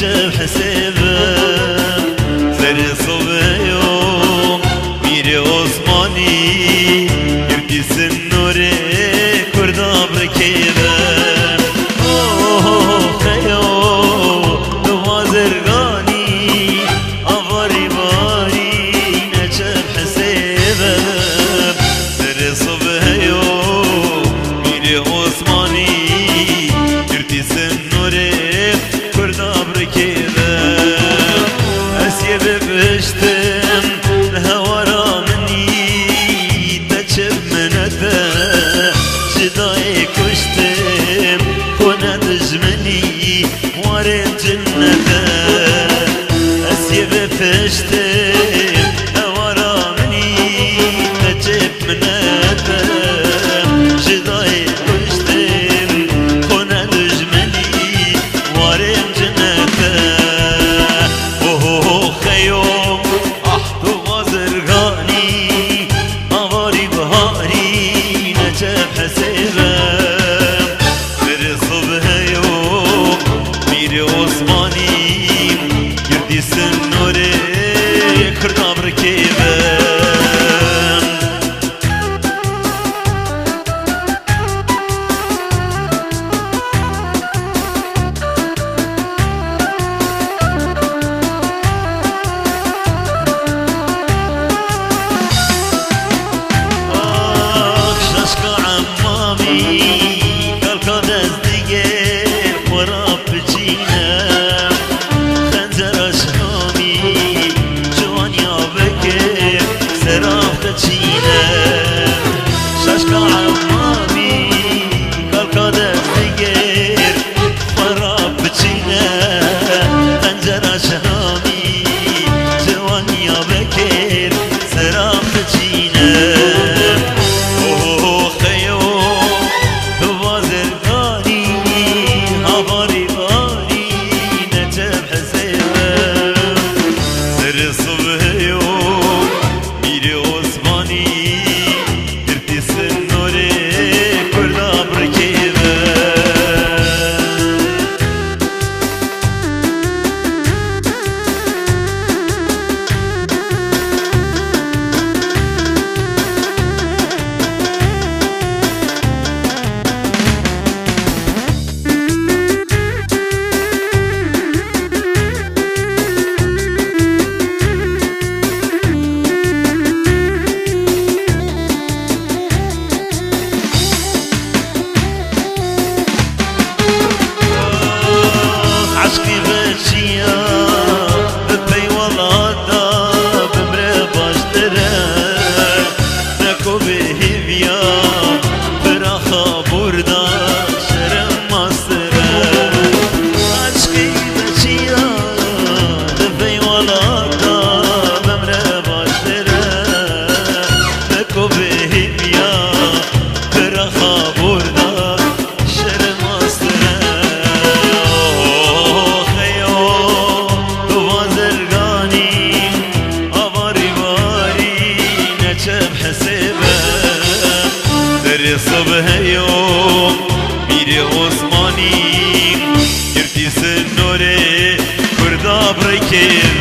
نجف حسابم سر صبيوم ميري عثماني يبدي سنوري كردا بركيبم اوه خيو دوا زرقاني افاري باري نجف حسابم سر صبيوم ميري عثماني يبدي سنوري كردا بركيبم اسيه ببشتم الهوى مني تجب منته جداي كشتم كنا دجمني وارد جنته اسيه ببشتم الهوى مني تجب منته جداي كشتم كنا دجمني وارد جنته اوه خيوم احطو زرقاني أغاري بهاري نجف حسابم سر صبح يوم ميري عثماني يردي سنوري كرنا بركيبم صبح يوم ميري عثماني يرتي سنوري كردا بركيبم